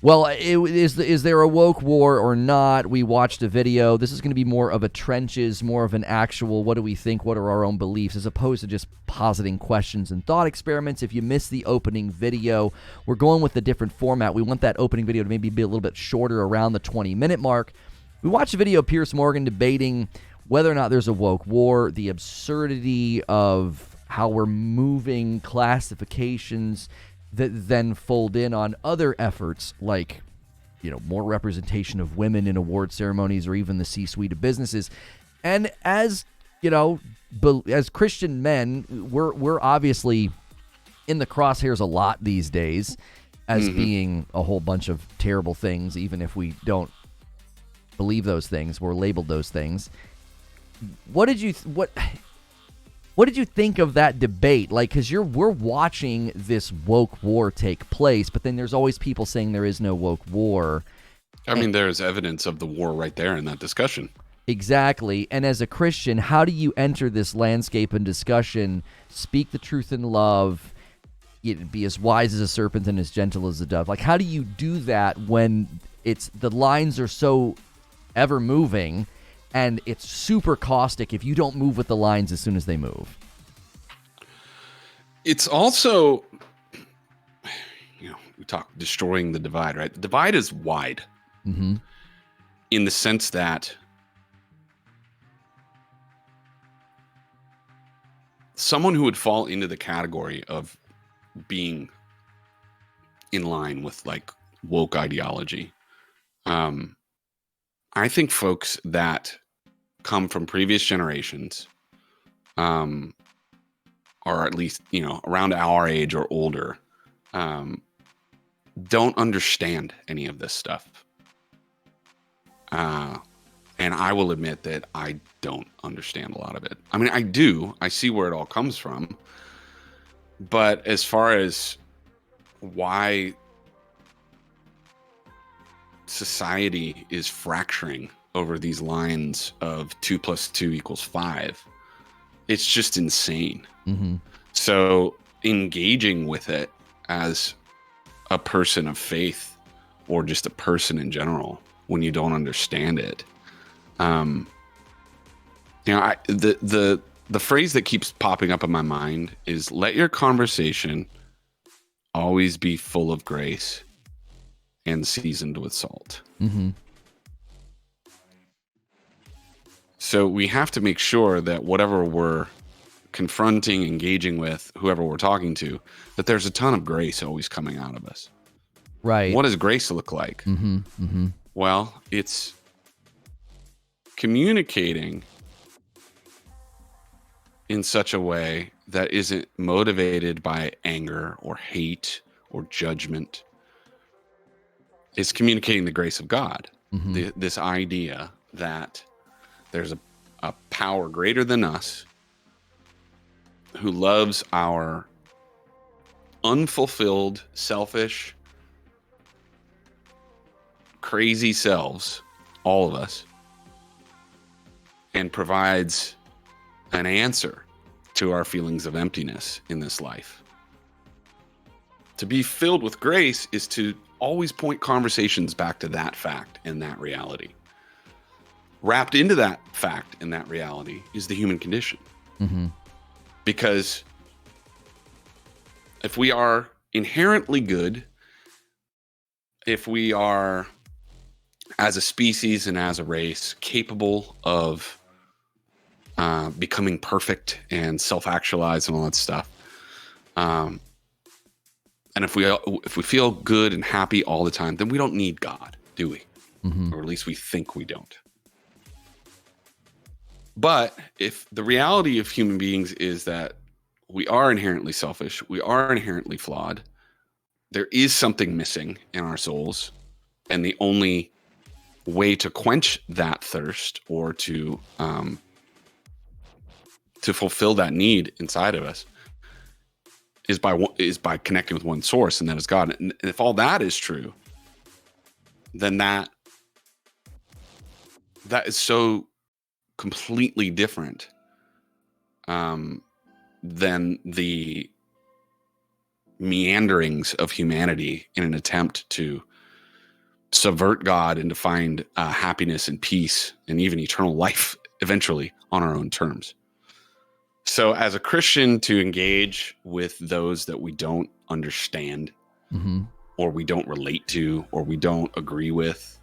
Well, is there a woke war or not? We watched a video. This is going to be more of a trenches, more of an actual what do we think, what are our own beliefs, as opposed to just positing questions and thought experiments. If you missed the opening video, we're going with a different format. We want that opening video to maybe be a little bit shorter, around the 20-minute mark. We watched a video of Piers Morgan debating whether or not there's a woke war, the absurdity of how we're moving classifications that then fold in on other efforts like, more representation of women in award ceremonies or even the C-suite of businesses. And as Christian men, we're obviously in the crosshairs a lot these days as being a whole bunch of terrible things, even if we don't believe those things, we're labeled those things. What did you think of that debate? Like, because we're watching this woke war take place, but then there's always people saying there is no woke war. I mean, there's evidence of the war right there in that discussion. Exactly. And as a Christian, how do you enter this landscape and discussion, speak the truth in love, be as wise as a serpent and as gentle as a dove? Like, how do you do that when the lines are so ever moving and it's super caustic if you don't move with the lines as soon as they move? It's also, we talk destroying the divide, right? The divide is wide in the sense that someone who would fall into the category of being in line with like woke ideology, I think folks that come from previous generations, or at least, around our age or older, don't understand any of this stuff. And I will admit that I don't understand a lot of it. I mean, I do. I see where it all comes from. But as far as why society is fracturing over these lines of 2 + 2 = 5, it's just insane. So engaging with it as a person of faith or just a person in general, when you don't understand it, the phrase that keeps popping up in my mind is, let your conversation always be full of grace and seasoned with salt. So we have to make sure that whatever we're confronting, engaging with, whoever we're talking to, that there's a ton of grace always coming out of us. Right. What does grace look like? Well, it's communicating in such a way that isn't motivated by anger or hate or judgment. It's communicating the grace of God. This idea that there's a power greater than us who loves our unfulfilled, selfish, crazy selves, all of us, and provides an answer to our feelings of emptiness in this life. To be filled with grace is to always point conversations back to that fact and that reality. Wrapped into that fact and that reality is the human condition. Because if we are inherently good, if we are, as a species and as a race, capable of becoming perfect and self-actualized and all that stuff, and if we feel good and happy all the time, then we don't need God, do we? Or at least we think we don't. But if the reality of human beings is that we are inherently selfish, we are inherently flawed, there is something missing in our souls, and the only way to quench that thirst or to fulfill that need inside of us is by connecting with one source, and that is God. And if all that is true, then that is so completely different than the meanderings of humanity in an attempt to subvert God and to find happiness and peace and even eternal life eventually on our own terms. So as a Christian, to engage with those that we don't understand or we don't relate to or we don't agree with,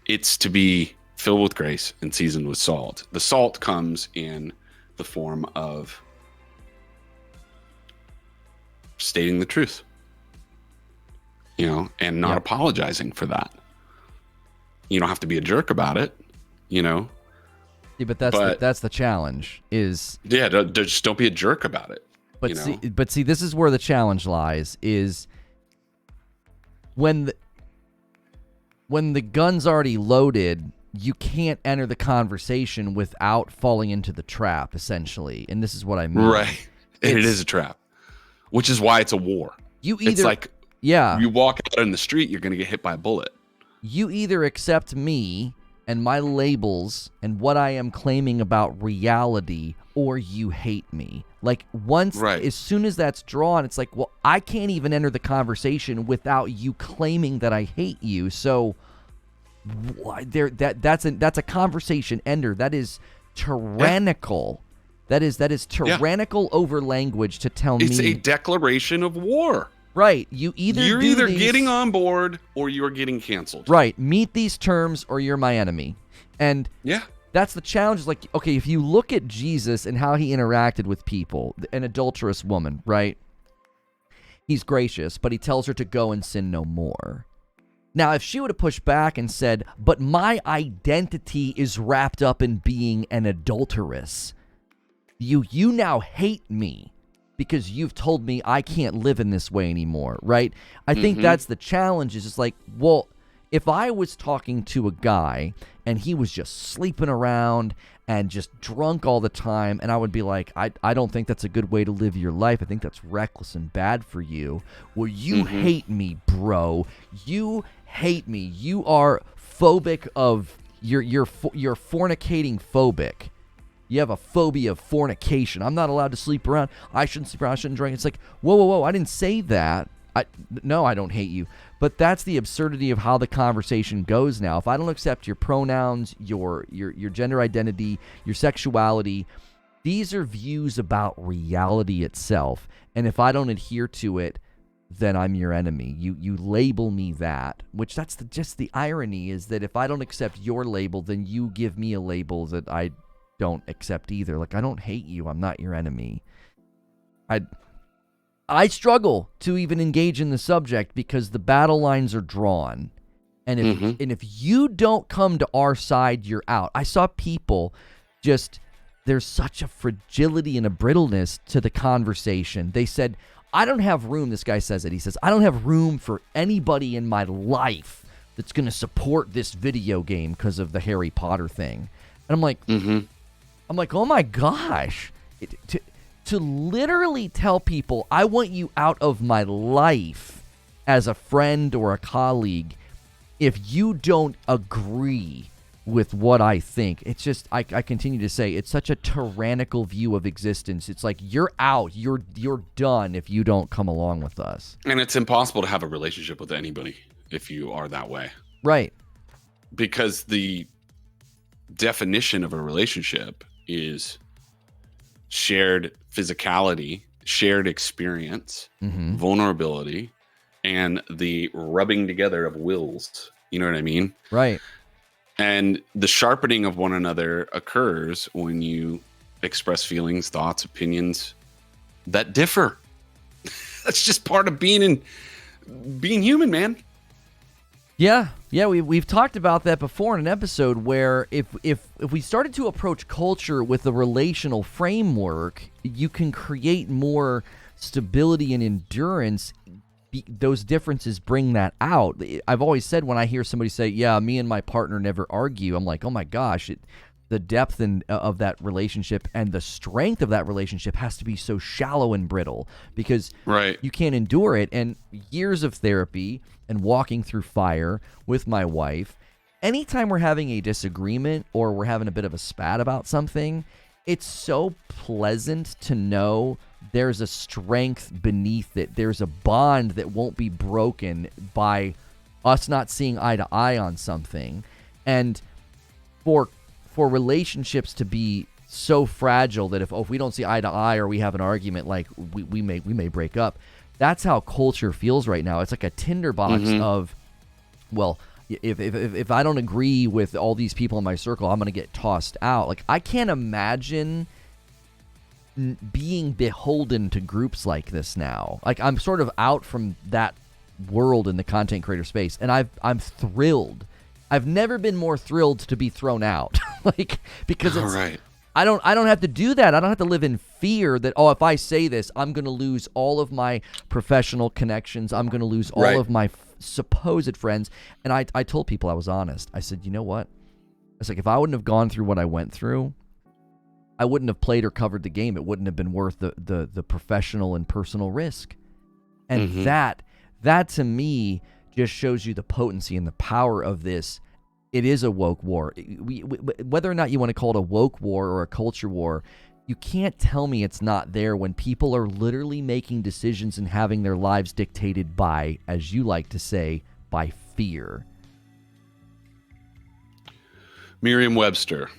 it's to be filled with grace and seasoned with salt. The salt comes in the form of stating the truth, and not apologizing for that. You don't have to be a jerk about it, Yeah, but that's the challenge. Just don't be a jerk about it. But see, this is where the challenge lies. Is when the gun's already loaded, you can't enter the conversation without falling into the trap, essentially. And this is what I mean. Right. And it is a trap, which is why it's a war. It's like, you walk out in the street, you're going to get hit by a bullet. You either accept me and my labels and what I am claiming about reality, or you hate me. Like, as soon as that's drawn, it's like, well, I can't even enter the conversation without you claiming that I hate you. So that's a conversation ender. That is tyrannical. That is tyrannical over language to tell me. It's a declaration of war. Right. You're either getting on board or you're getting canceled. Right. Meet these terms or you're my enemy. And that's the challenge. Like, okay, if you look at Jesus and how he interacted with people, an adulterous woman, right? He's gracious, but he tells her to go and sin no more. Now, if she would have pushed back and said, but my identity is wrapped up in being an adulteress, you now hate me because you've told me I can't live in this way anymore, right? I think that's the challenge. Is just like, well, if I was talking to a guy and he was just sleeping around and just drunk all the time, and I would be like, I don't think that's a good way to live your life. I think that's reckless and bad for you. Well, you hate me, bro. You hate me. You are phobic of you're fornicating phobic. You have a phobia of fornication. I'm not allowed to sleep around. I shouldn't sleep around. I shouldn't drink. It's like, whoa. I didn't say that. No, I don't hate you. But that's the absurdity of how the conversation goes now. If I don't accept your pronouns, your gender identity, your sexuality, these are views about reality itself. And if I don't adhere to it, then I'm your enemy. You label me that, which that's just the irony, is that if I don't accept your label, then you give me a label that I don't accept either. Like, I don't hate you. I'm not your enemy. I struggle to even engage in the subject because the battle lines are drawn. And if you don't come to our side, you're out. I saw people there's such a fragility and a brittleness to the conversation. They said, I don't have room. This guy says it. He says, I don't have room for anybody in my life that's going to support this video game because of the Harry Potter thing. And I'm like, oh my gosh. To literally tell people, I want you out of my life as a friend or a colleague if you don't agree with what I think. It's just, I continue to say, it's such a tyrannical view of existence. It's like, you're out, you're done if you don't come along with us. And it's impossible to have a relationship with anybody if you are that way. Right. Because the definition of a relationship is shared physicality, shared experience, vulnerability, and the rubbing together of wills. You know what I mean? Right. And the sharpening of one another occurs when you express feelings, thoughts, opinions that differ. That's just part of being human, man. Yeah, we've talked about that before in an episode where if we started to approach culture with a relational framework, you can create more stability and endurance. Those differences bring that out. I've always said, when I hear somebody say, yeah, me and my partner never argue, I'm like, oh my gosh, the depth of that relationship and the strength of that relationship has to be so shallow and brittle because you can't endure it. And years of therapy and walking through fire with my wife, anytime we're having a disagreement or we're having a bit of a spat about something, it's so pleasant to know there's a strength beneath it. There's a bond that won't be broken by us not seeing eye to eye on something. And for relationships to be so fragile that if we don't see eye to eye or we have an argument, like we may break up. That's how culture feels right now. It's like a tinderbox of, well, if I don't agree with all these people in my circle, I'm going to get tossed out. Like, I can't imagine being beholden to groups like this now. Like, I'm sort of out from that world in the content creator space, and I'm thrilled. I've never been more thrilled to be thrown out. Like, because it's right. I don't have to do that. I don't have to live in fear that, if I say this, I'm going to lose all of my professional connections. I'm going to lose all of my supposed friends. And I told people, I was honest. I said, you know what? It's like, if I wouldn't have gone through what I went through, I wouldn't have played or covered the game. It wouldn't have been worth the professional and personal risk. And that to me just shows you the potency and the power of this. It is a woke war. Whether or not you want to call it a woke war or a culture war, you can't tell me it's not there when people are literally making decisions and having their lives dictated by, as you like to say, by fear. Merriam-Webster.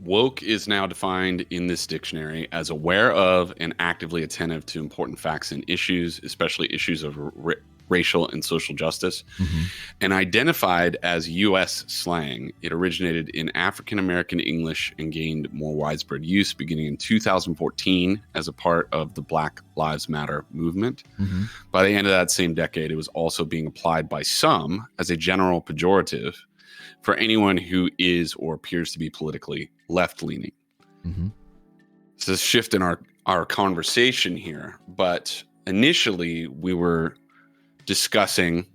Woke is now defined in this dictionary as aware of and actively attentive to important facts and issues, especially issues of racial and social justice, and identified as U.S. slang. It originated in African American English and gained more widespread use beginning in 2014 as a part of the Black Lives Matter movement. By the end of that same decade, it was also being applied by some as a general pejorative for anyone who is or appears to be politically left-leaning. It's a shift in our conversation here, but initially we were discussing,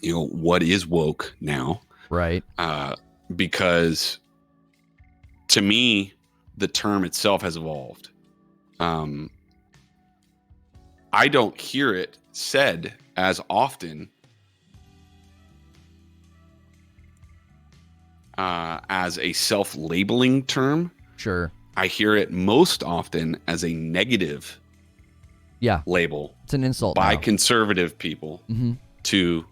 what is woke now, right? Because to me, the term itself has evolved. I don't hear it said as often as a self-labeling term. Sure. I hear it most often as a negative label. It's an insult by now. Conservative people to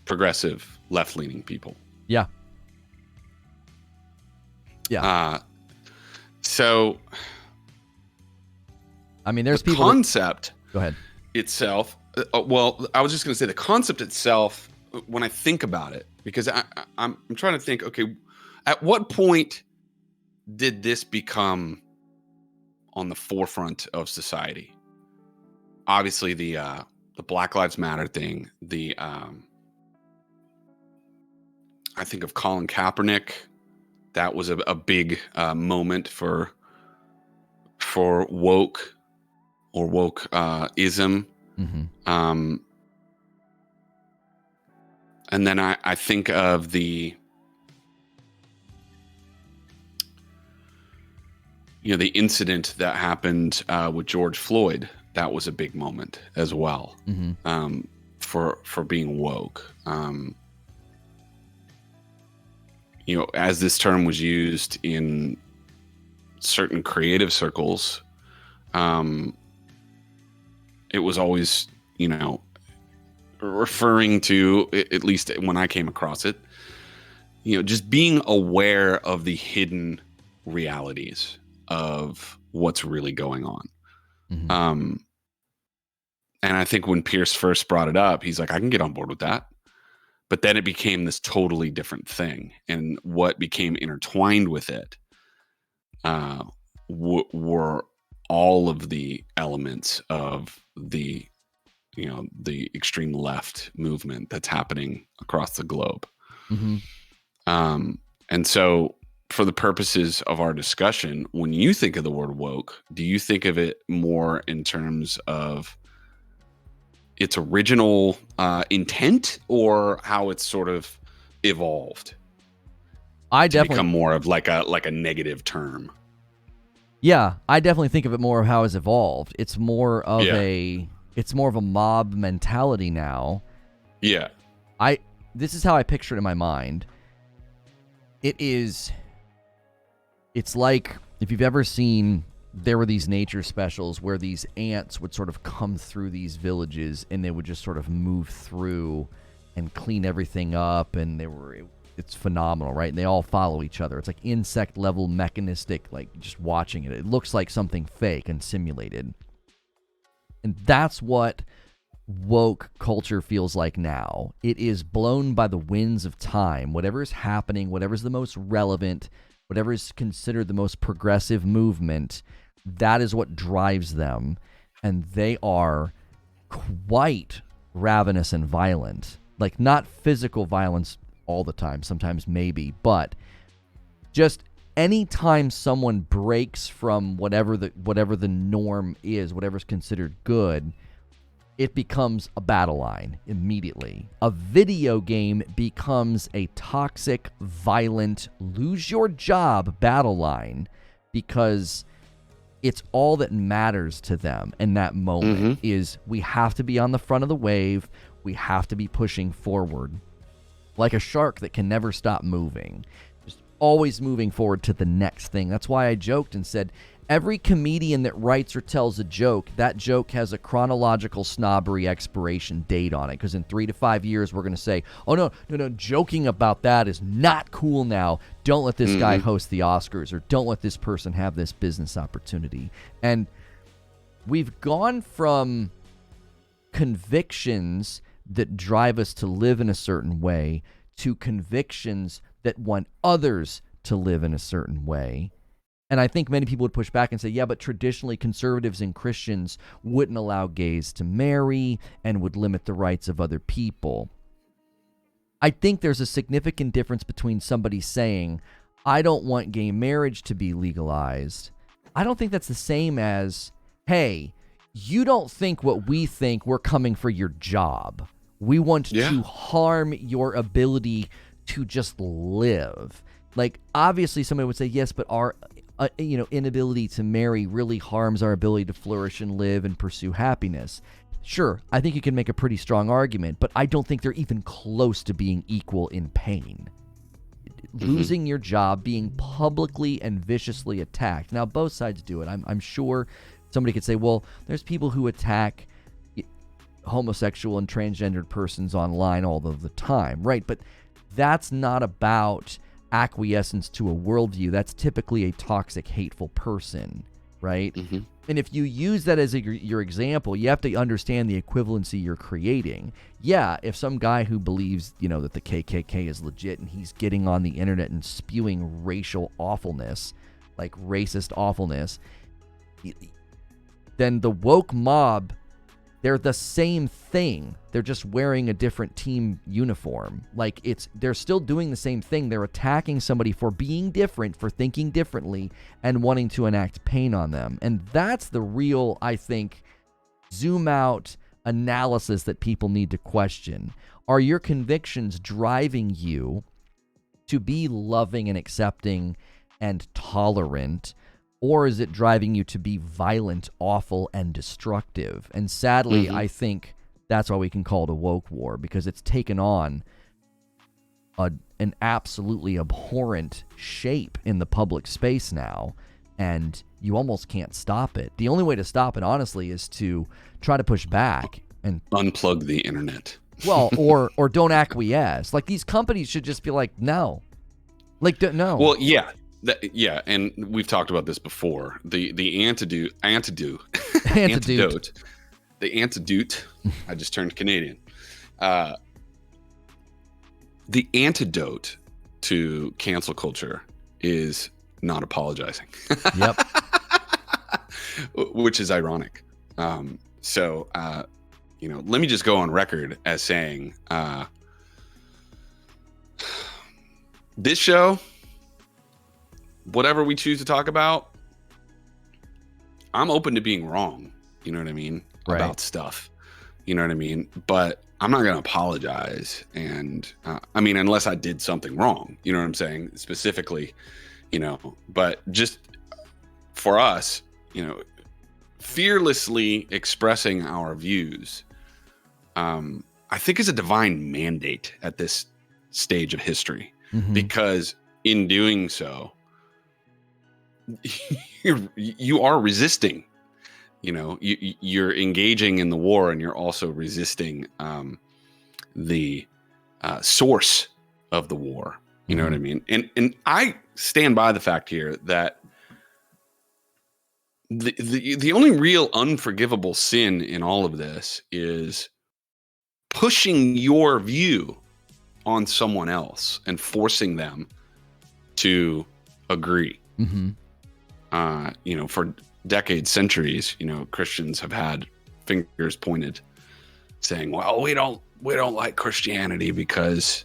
progressive left-leaning people. Yeah. So, I mean, there's the people. Concept. Go ahead. Itself. Well, I was just going to say the concept itself. When I think about it, because I'm trying to think. Okay, at what point did this become on the forefront of society? Obviously, the Black Lives Matter thing. I think of Colin Kaepernick. That was a big moment for woke or woke-ism. And then I think of the incident that happened with George Floyd. That was a big moment as well for being woke. As this term was used in certain creative circles, it was always, referring to, at least when I came across it, just being aware of the hidden realities of what's really going on. And I think when Pierce first brought it up, he's like, I can get on board with that. But then it became this totally different thing. And what became intertwined with it were all of the elements of the extreme left movement that's happening across the globe. And so for the purposes of our discussion, when you think of the word woke, do you think of it more in terms of its original intent or how it's sort of evolved? I to definitely become more of like a negative term. Yeah, I definitely think of it more of how it's evolved. It's more of a mob mentality now. Yeah. This is how I picture it in my mind. It's like if you've ever seen there were these nature specials where these ants would sort of come through these villages and they would just sort of move through and clean everything up, and it's phenomenal, right? And they all follow each other. It's like insect level mechanistic, like just watching it. It looks like something fake and simulated. And that's what woke culture feels like now. It is blown by the winds of time. Whatever is happening, whatever's the most relevant, whatever is considered the most progressive movement, that is what drives them. And they are quite ravenous and violent. Like, not physical violence all the time, sometimes maybe, but just anytime someone breaks from whatever the norm is, whatever's considered good, it becomes a battle line immediately. A video game becomes a toxic, violent, lose your job battle line because it's all that matters to them in that moment. Is we have to be on the front of the wave. We have to be pushing forward like a shark that can never stop moving. Just always moving forward to the next thing. That's why I joked and said, every comedian that writes or tells a joke, that joke has a chronological snobbery expiration date on it. Because in 3 to 5 years, we're going to say, oh, no, joking about that is not cool now. Don't let this guy host the Oscars, or don't let this person have this business opportunity. And we've gone from convictions that drive us to live in a certain way to convictions that want others to live in a certain way. And I think many people would push back and say, yeah, but traditionally conservatives and Christians wouldn't allow gays to marry and would limit the rights of other people. I think there's a significant difference between somebody saying, I don't want gay marriage to be legalized. I don't think that's the same as, hey, you don't think what we think, we're coming for your job. We want to harm your ability to just live. Like, obviously somebody would say, yes, but our inability to marry really harms our ability to flourish and live and pursue happiness. Sure, I think you can make a pretty strong argument, but I don't think they're even close to being equal in pain. Losing your job, being publicly and viciously attacked. Now, both sides do it. I'm sure somebody could say, well, there's people who attack homosexual and transgendered persons online all of the time, right? But that's not about acquiescence to a worldview. That's typically a toxic, hateful person, right? And if you use that as your example, you have to understand the equivalency you're creating. Yeah, if some guy who believes, that the KKK is legit and he's getting on the internet and spewing racial awfulness, like racist awfulness, then the woke mob, they're the same thing. They're just wearing a different team uniform. Like, they're still doing the same thing. They're attacking somebody for being different, for thinking differently, and wanting to enact pain on them. And that's the real, I think, zoom out analysis that people need to question. Are your convictions driving you to be loving and accepting and tolerant? Or is it driving you to be violent, awful, and destructive? And sadly, I think that's why we can call it a woke war, because it's taken on an absolutely abhorrent shape in the public space now, and you almost can't stop it. The only way to stop it, honestly, is to try to push back and unplug the internet. Well, or don't acquiesce. Like, these companies should just be like, no. Like, no. Well, yeah. And we've talked about this before. The antidote. The antidote. I just turned Canadian. The antidote to cancel culture is not apologizing. Yep. Which is ironic. So let me just go on record as saying, this show, whatever we choose to talk about, I'm open to being wrong. You know what I mean? Right. About stuff. You know what I mean? But I'm not going to apologize. And unless I did something wrong, you know what I'm saying? Specifically, but just for us, fearlessly expressing our views, I think is a divine mandate at this stage of history, because in doing so, you are resisting. You're engaging in the war, and you're also resisting the source of the war. You know what I mean? And I stand by the fact here that the only real unforgivable sin in all of this is pushing your view on someone else and forcing them to agree. For decades, centuries, Christians have had fingers pointed saying, well, we don't like Christianity because,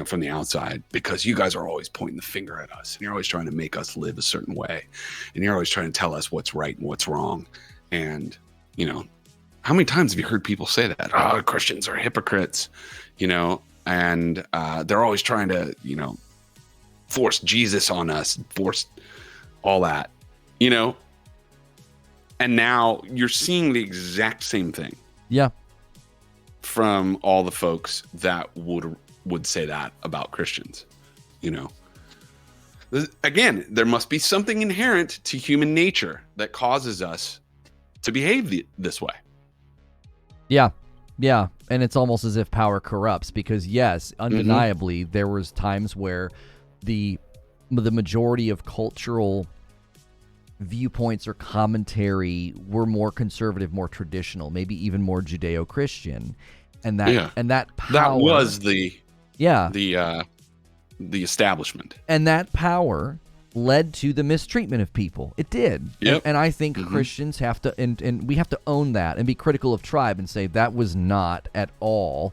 from the outside, because you guys are always pointing the finger at us and you're always trying to make us live a certain way. And you're always trying to tell us what's right and what's wrong. And, how many times have you heard people say that? Oh, Christians are hypocrites, and they're always trying to, force Jesus on us, force all that, and now you're seeing the exact same thing. Yeah. From all the folks that would say that about Christians, Again, there must be something inherent to human nature that causes us to behave this way. Yeah. Yeah. And it's almost as if power corrupts because, yes, undeniably, there was times where the majority of cultural viewpoints or commentary were more conservative, more traditional, maybe even more Judeo-Christian. And that power, that was the establishment. And that power led to the mistreatment of people. It did. Yep. And I think Christians have to, and we have to own that and be critical of tribe and say that was not at all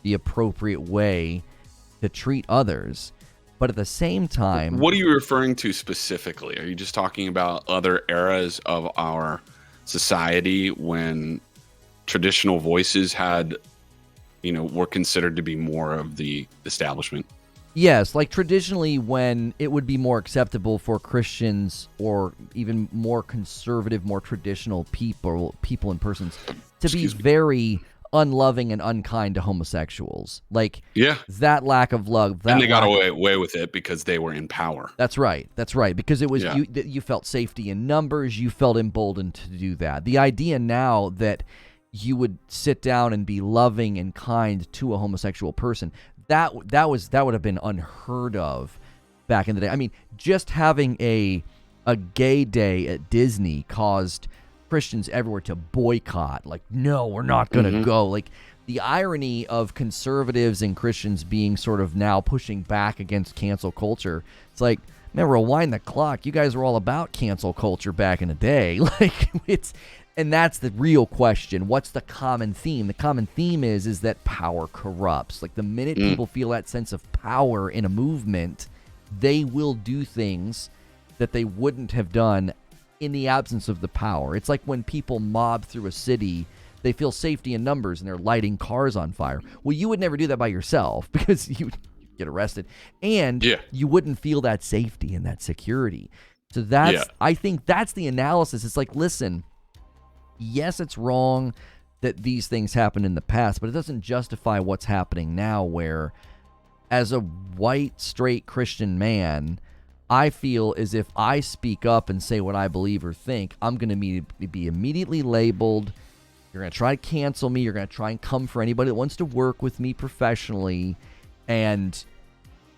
the appropriate way to treat others. But at the same time... What are you referring to specifically? Are you just talking about other eras of our society when traditional voices had, were considered to be more of the establishment? Yes, like traditionally when it would be more acceptable for Christians or even more conservative, more traditional people and persons to be very unloving and unkind to homosexuals. Like that lack of love. And they got away with it because they were in power. That's right. Because it was you felt safety in numbers. You felt emboldened to do that. The idea now that you would sit down and be loving and kind to a homosexual person, that would have been unheard of back in the day. I mean, just having a gay day at Disney caused Christians everywhere to boycott. Like, no, we're not going to go. Like, the irony of conservatives and Christians being sort of now pushing back against cancel culture. It's like, man, rewind the clock. You guys were all about cancel culture back in the day. And that's the real question. What's the common theme? The common theme is that power corrupts. Like, the minute people feel that sense of power in a movement, they will do things that they wouldn't have done in the absence of the power. It's like when people mob through a city, they feel safety in numbers and they're lighting cars on fire. Well, you would never do that by yourself because you get arrested. And you wouldn't feel that safety and that security. So I think that's the analysis. It's like, listen, yes, it's wrong that these things happened in the past, but it doesn't justify what's happening now where, as a white, straight Christian man, I feel as if I speak up and say what I believe or think, I'm going to be immediately labeled. You're going to try to cancel me. You're going to try and come for anybody that wants to work with me professionally. And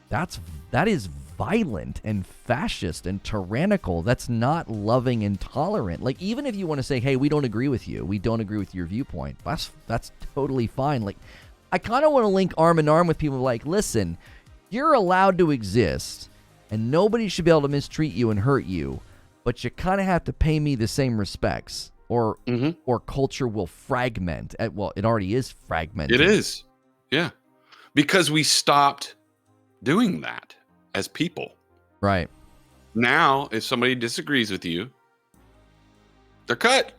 that is violent and fascist and tyrannical. That's not loving and tolerant. Like, even if you want to say, hey, we don't agree with you, we don't agree with your viewpoint, that's totally fine. Like, I kind of want to link arm in arm with people like, listen, you're allowed to exist and nobody should be able to mistreat you and hurt you, but you kind of have to pay me the same respects or culture will fragment. Well, it already is fragmented. It is. Yeah. Because we stopped doing that as people. Right. Now, if somebody disagrees with you, they're cut.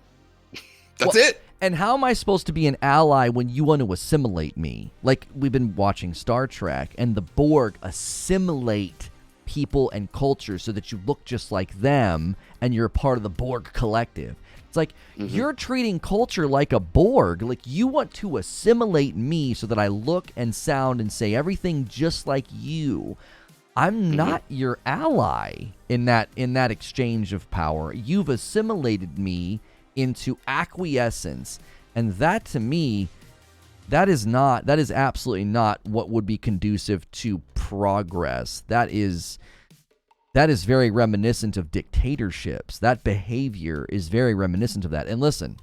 That's it. And how am I supposed to be an ally when you want to assimilate me? Like, we've been watching Star Trek, and the Borg assimilate people and culture so that you look just like them, and you're a part of the Borg collective. It's like, you're treating culture like a Borg. Like, you want to assimilate me so that I look and sound and say everything just like you. I'm not your ally in that exchange of power. You've assimilated me into acquiescence, and that to me, that is absolutely not what would be conducive to progress. That is very reminiscent of dictatorships. That behavior is very reminiscent of that. And listen,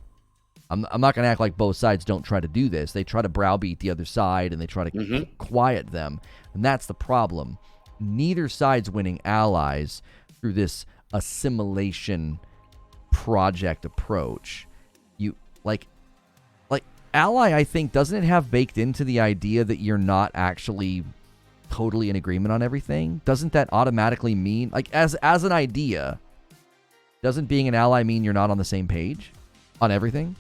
I'm not going to act like both sides don't try to do this. They try to browbeat the other side, and they try to quiet them. And that's the problem. Neither side's winning allies through this assimilation project approach. You like ally, I think, doesn't it have baked into the idea that you're not actually totally in agreement on everything? Doesn't that automatically mean, like, as an idea, doesn't being an ally mean you're not on the same page on everything?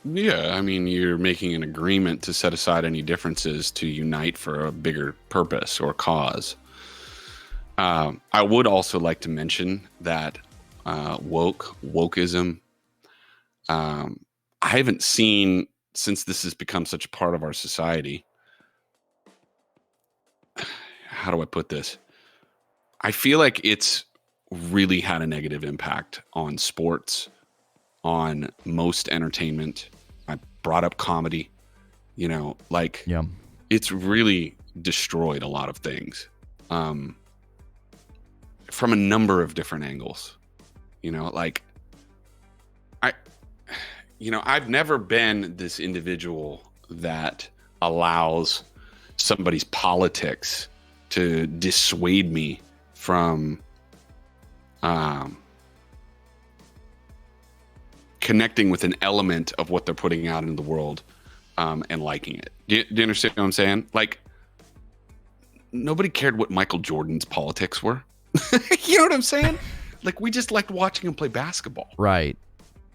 Yeah, I mean, you're making an agreement to set aside any differences to unite for a bigger purpose or cause. I would also like to mention that wokeism, I haven't seen, since this has become such a part of our society, how do I put this? I feel like it's really had a negative impact on sports, on most entertainment. I brought up comedy, it's really destroyed a lot of things, from a number of different angles. I've never been this individual that allows somebody's politics to dissuade me from connecting with an element of what they're putting out into the world, and liking it. Do you understand what I'm saying? Like, nobody cared what Michael Jordan's politics were. You know what I'm saying? Like, we just liked watching him play basketball. Right.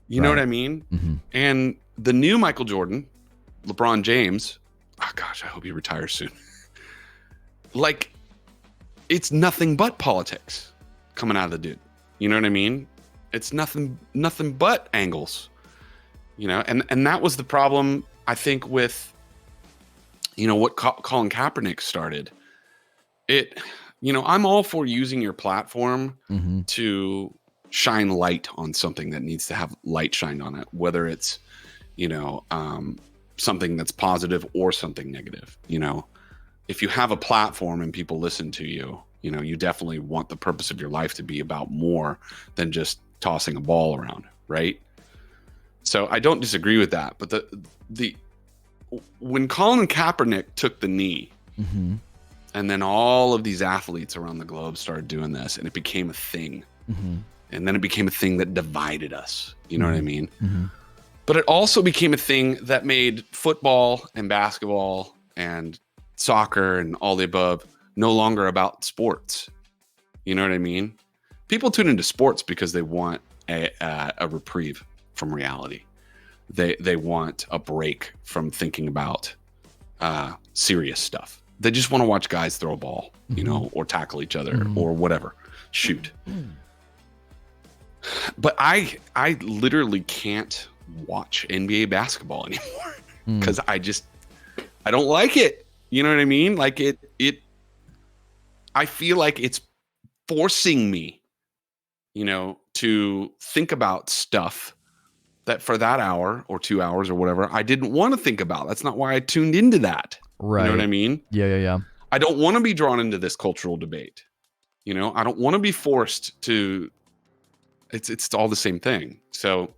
You know what I mean? Mm-hmm. And the new Michael Jordan, LeBron James, oh gosh, I hope he retires soon. Like, it's nothing but politics coming out of the dude. You know what I mean? It's nothing but angles. And that was the problem, I think, with what Colin Kaepernick started. I'm all for using your platform to shine light on something that needs to have light shined on it, whether it's something that's positive or something negative. If you have a platform and people listen to you, you definitely want the purpose of your life to be about more than just tossing a ball around, right? So I don't disagree with that. But when Colin Kaepernick took the knee, and then all of these athletes around the globe started doing this, and it became a thing. And then it became a thing that divided us. You know what I mean? But it also became a thing that made football and basketball and soccer and all the above no longer about sports. You know what I mean? People tune into sports because they want a reprieve from reality. They want a break from thinking about serious stuff. They just want to watch guys throw a ball, or tackle each other or whatever, shoot. But I literally can't watch NBA basketball anymore because I don't like it. You know what I mean? Like I feel like it's forcing me, to think about stuff that for that hour or 2 hours or whatever, I didn't want to think about. That's not why I tuned into that. Right. You know what I mean? Yeah. I don't want to be drawn into this cultural debate. I don't want to be forced to. It's all the same thing. So,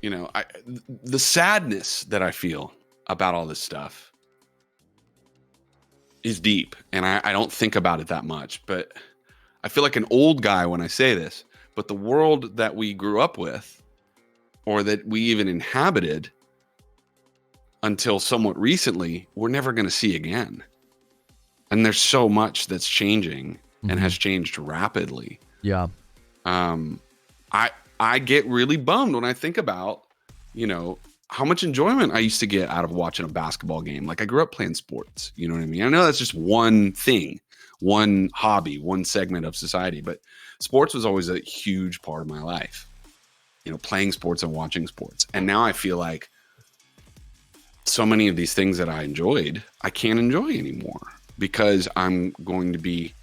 the sadness that I feel about all this stuff is deep, and I don't think about it that much. But I feel like an old guy when I say this. But the world that we grew up with, or that we even inhabited until somewhat recently, we're never going to see again. And there's so much that's changing and has changed rapidly. Yeah. I get really bummed when I think about, how much enjoyment I used to get out of watching a basketball game. Like, I grew up playing sports. You know what I mean? I know that's just one thing, one hobby, one segment of society, but sports was always a huge part of my life. Playing sports and watching sports. And now I feel like so many of these things that I enjoyed, I can't enjoy anymore because I'm going to be,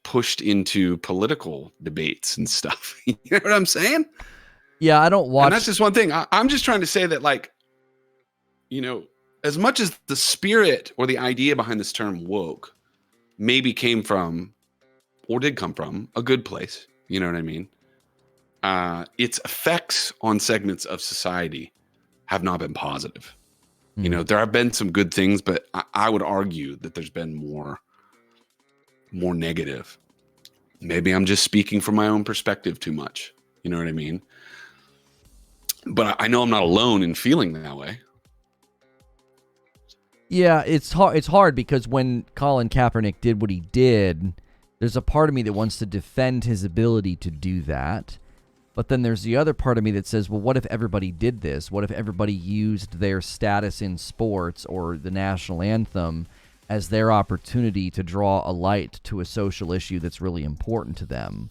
pushed into political debates and stuff. You know what I'm saying? Yeah, I don't watch. And that's just one thing. I'm just trying to say that, like, as much as the spirit or the idea behind this term woke maybe came from or did come from a good place, you know what I mean? Its effects on segments of society have not been positive. There have been some good things, but I would argue that there's been more negative. Maybe I'm just speaking from my own perspective too much. You know what I mean? But I know I'm not alone in feeling that way. Yeah, it's hard. It's hard because when Colin Kaepernick did what he did, there's a part of me that wants to defend his ability to do that. But then there's the other part of me that says, well, what if everybody did this? What if everybody used their status in sports or the national anthem as their opportunity to draw a light to a social issue that's really important to them?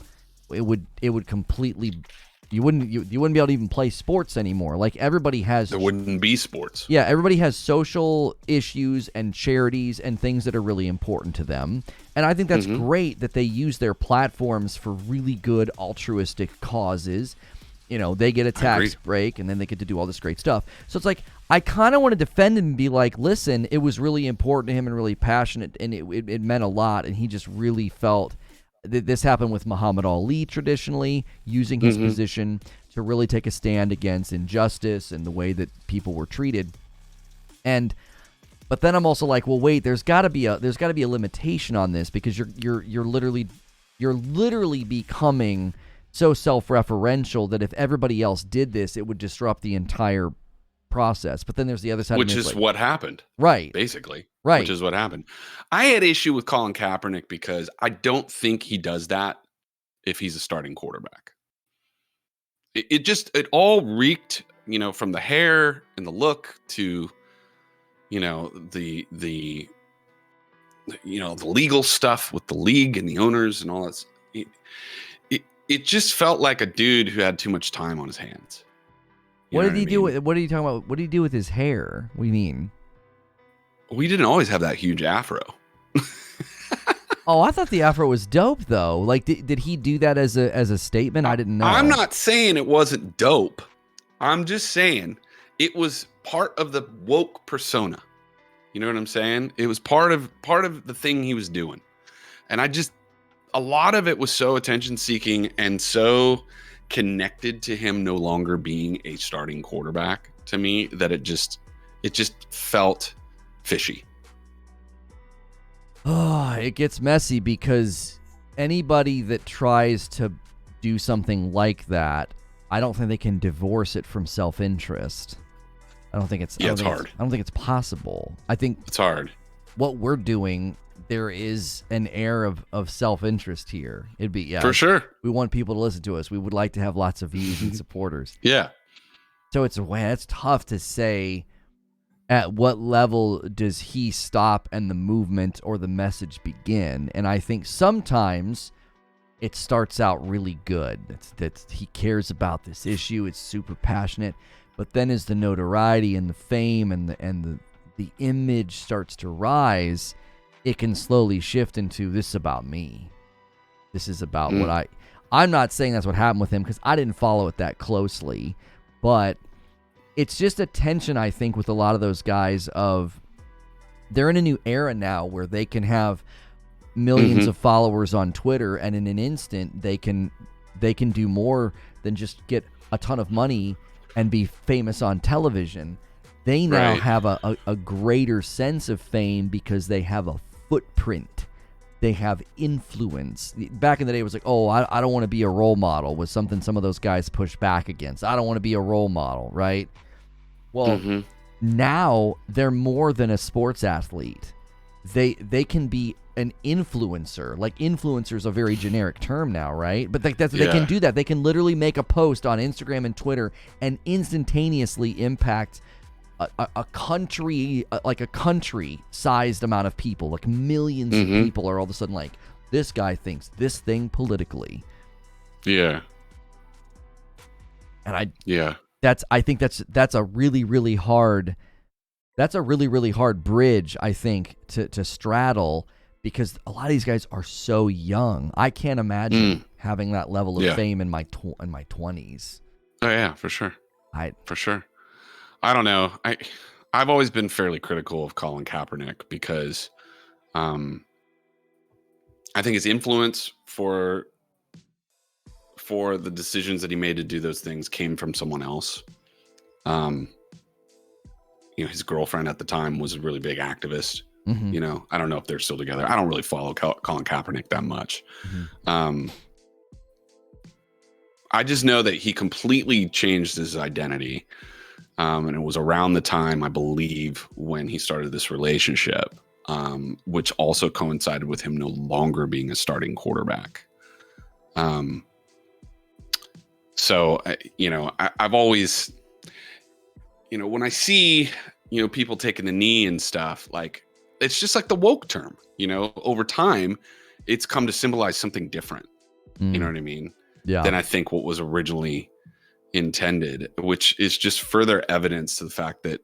It would completely... You wouldn't be able to even play sports anymore. Like, everybody has... There wouldn't be sports. Yeah, everybody has social issues and charities and things that are really important to them. And I think that's great that they use their platforms for really good altruistic causes. They get a tax break, and then they get to do all this great stuff. So it's like, I kind of want to defend him and be like, listen, it was really important to him and really passionate, and it meant a lot, and he just really felt... This happened with Muhammad Ali traditionally, using his position to really take a stand against injustice and the way that people were treated. But then I'm also like, well, wait, there's got to be a limitation on this, because you're literally becoming so self-referential that if everybody else did this, it would disrupt the entire process. But then there's the other side, which is what happened, right? Basically, right, which is what happened. I had issue with Colin Kaepernick because I don't think he does that if he's a starting quarterback. It all reeked, from the hair and the look to, the legal stuff with the league and the owners and all that. It just felt like a dude who had too much time on his hands. What did he do? What are you talking about? What did he do with his hair? What do you mean? We didn't always have that huge afro. Oh, I thought the afro was dope, though. Like, did he do that as a statement? I didn't know. I'm not saying it wasn't dope. I'm just saying it was part of the woke persona. You know what I'm saying? It was part of the thing he was doing. And a lot of it was so attention seeking and so connected to him no longer being a starting quarterback to me that it just felt fishy. Oh, it gets messy because anybody that tries to do something like that, I don't think they can divorce it from self-interest. I don't think it's hard. I don't think it's possible. I think it's hard. What we're doing, there is an air of self-interest here. It'd be, for sure. We want people to listen to us. We would like to have lots of views and supporters. Yeah. So it's tough to say at what level does he stop and the movement or the message begin. And I think sometimes it starts out really good. That he cares about this issue. It's super passionate. But then as the notoriety and the fame and the image starts to rise, it can slowly shift into, this is about me. This is about what I'm not saying that's what happened with him because I didn't follow it that closely, but it's just a tension, I think, with a lot of those guys of they're in a new era now where they can have millions of followers on Twitter, and in an instant they can do more than just get a ton of money and be famous on television. They now have a greater sense of fame because they have a footprint. They have influence. Back in the day, it was like, oh, I don't want to be a role model, was something some of those guys pushed back against. I don't want to be a role model, right? Well, now they're more than a sports athlete. They can be an influencer. Like, influencer is a very generic term now, right? But they can do that. They can literally make a post on Instagram and Twitter and instantaneously impact a country, like a country-sized amount of people. Like, millions of people are all of a sudden like, this guy thinks this thing politically. Yeah. And I think that's a really, really hard bridge, I think, to straddle, because a lot of these guys are so young. I can't imagine having that level of fame in my 20s. Oh yeah, for sure. For sure. I don't know. I've always been fairly critical of Colin Kaepernick because I think his influence for the decisions that he made to do those things came from someone else. His girlfriend at the time was a really big activist. Mm-hmm. I don't know if they're still together. I don't really follow Colin Kaepernick that much. Mm-hmm. I just know that he completely changed his identity. And it was around the time, I believe, when he started this relationship, which also coincided with him no longer being a starting quarterback. So, I've always, when I see, people taking the knee and stuff, like, it's just like the woke term, over time, it's come to symbolize something different. You know what I mean? Yeah. Than I think what was originally intended, which is just further evidence to the fact that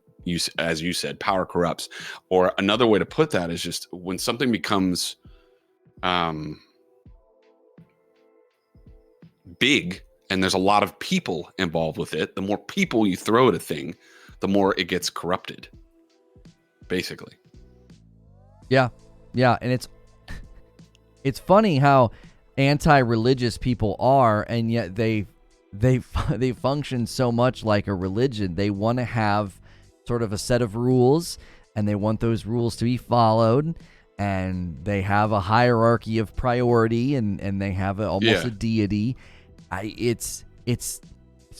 as you said, power corrupts. Or another way to put that is just when something becomes big and there's a lot of people involved with it, the more people you throw at a thing, the more it gets corrupted, basically. Yeah. And it's funny how anti-religious people are, and yet they function so much like a religion. They want to have sort of a set of rules, and they want those rules to be followed, and they have a hierarchy of priority, and they have almost a deity. It's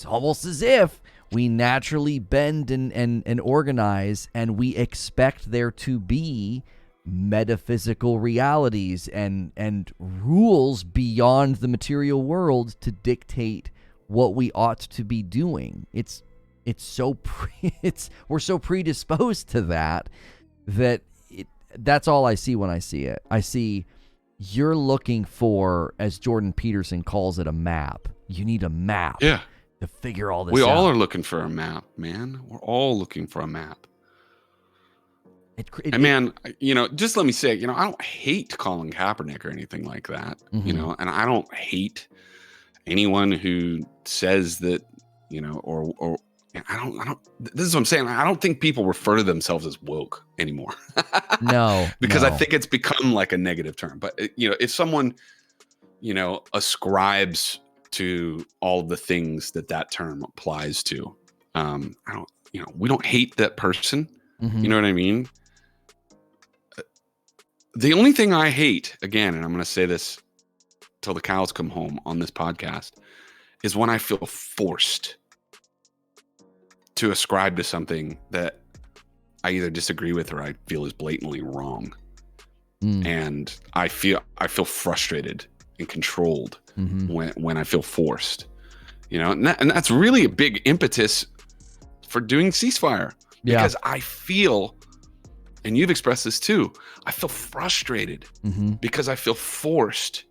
almost as if we naturally bend and organize, and we expect there to be metaphysical realities and rules beyond the material world to dictate what we ought to be doing. We're so predisposed to that's all I see when I see it. I see you're looking for, as Jordan Peterson calls it, a map. You need a map to figure all this out. We all are looking for a map, man. We're all looking for a map. Man, just let me say, I don't hate Colin Kaepernick or anything like that, and I don't hate anyone who says that, or I don't, this is what I'm saying. I don't think people refer to themselves as woke anymore. No. Because I think it's become like a negative term. But, if someone, ascribes to all the things that term applies to, we don't hate that person. You know what I mean? The only thing I hate, again, and I'm going to say this till the cows come home on this podcast, is when I feel forced to ascribe to something that I either disagree with or I feel is blatantly wrong. And I feel frustrated and controlled when I feel forced, and that's really a big impetus for doing Ceasefire, because I feel, and you've expressed this too, I feel frustrated because I feel forced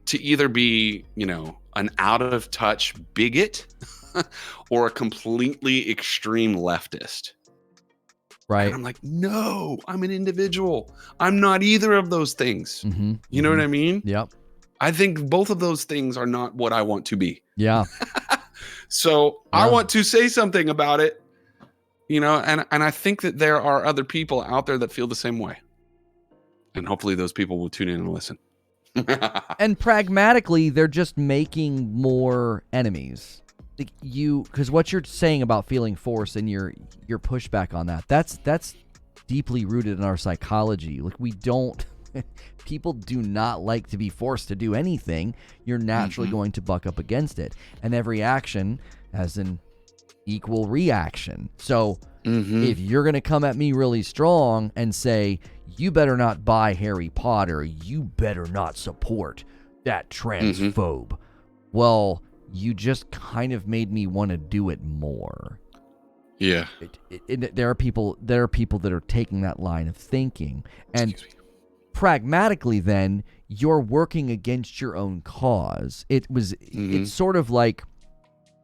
to either be, an out of touch bigot or a completely extreme leftist. Right. And I'm like, no, I'm an individual. I'm not either of those things. You know what I mean? Yep. I think both of those things are not what I want to be. Yeah. So I want to say something about it, and I think that there are other people out there that feel the same way. And hopefully those people will tune in and listen. And pragmatically, they're just making more enemies. Because what you're saying about feeling forced and your pushback on that's deeply rooted in our psychology. Like, people do not like to be forced to do anything. You're naturally going to buck up against it. And every action has an equal reaction. So if you're going to come at me really strong and say, you better not buy Harry Potter, you better not support that transphobe, well, you just kind of made me want to do it more. Yeah. There are people that are taking that line of thinking, and pragmatically, then you're working against your own cause. It's sort of like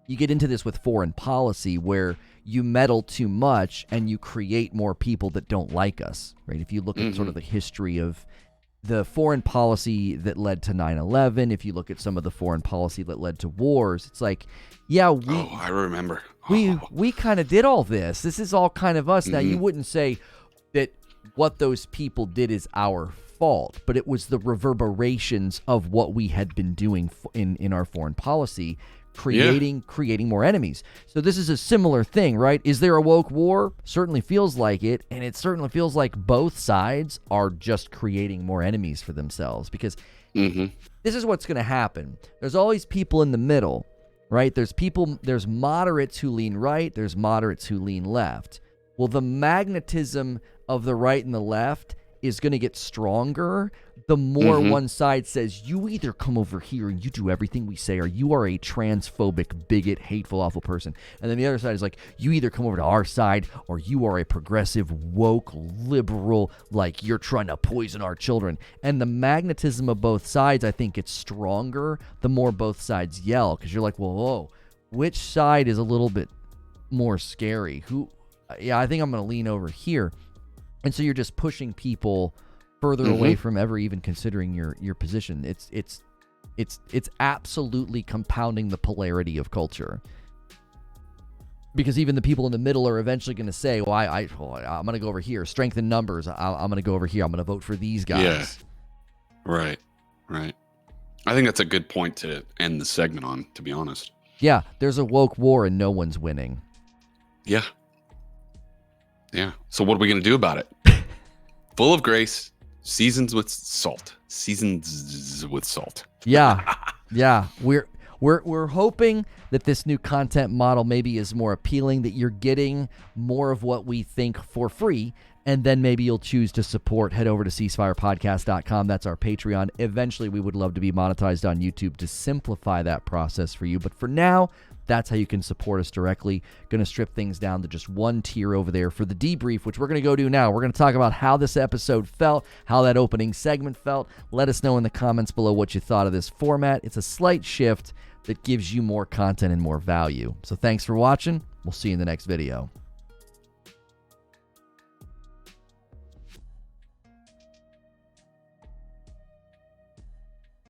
you get into this with foreign policy where you meddle too much and you create more people that don't like us, right? If you look at sort of the history of the foreign policy that led to 9/11, if you look at some of the foreign policy that led to wars, it's like, yeah, I remember. we kind of did all this. This is all kind of us. Now, you wouldn't say that what those people did is our fault, but it was the reverberations of what we had been doing in our foreign policy, creating more enemies. So this is a similar thing, right? Is there a woke war? Certainly feels like it, and it certainly feels like both sides are just creating more enemies for themselves, because this is what's going to happen. There's always people in the middle, right? There's moderates who lean right, there's moderates who lean left. Well, the magnetism of the right and the left is going to get stronger the more one side says, you either come over here and you do everything we say, or you are a transphobic, bigot, hateful, awful person. And then the other side is like, you either come over to our side or you are a progressive, woke, liberal, like you're trying to poison our children. And the magnetism of both sides, I think, gets stronger the more both sides yell, because you're like, well, whoa, which side is a little bit more scary? I think I'm going to lean over here. And so you're just pushing people further away from ever even considering your position. It's absolutely compounding the polarity of culture. Because even the people in the middle are eventually going to say, well, I'm going to go over here. Strength in numbers. I'm going to go over here. I'm going to vote for these guys. Yeah. Right. I think that's a good point to end the segment on, to be honest. Yeah. There's a woke war and no one's winning. Yeah. So what are we going to do about it? Full of grace. Seasons with salt. Yeah. We're hoping that this new content model maybe is more appealing, that you're getting more of what we think for free, and then maybe you'll choose to support. Head over to ceasefirepodcast.com. That's our Patreon. Eventually, we would love to be monetized on YouTube to simplify that process for you. But for now, that's how you can support us directly. Going to strip things down to just one tier over there for the debrief, which we're going to go do now. We're going to talk about how this episode felt, how that opening segment felt. Let us know in the comments below what you thought of this format. It's a slight shift that gives you more content and more value. So thanks for watching. We'll see you in the next video.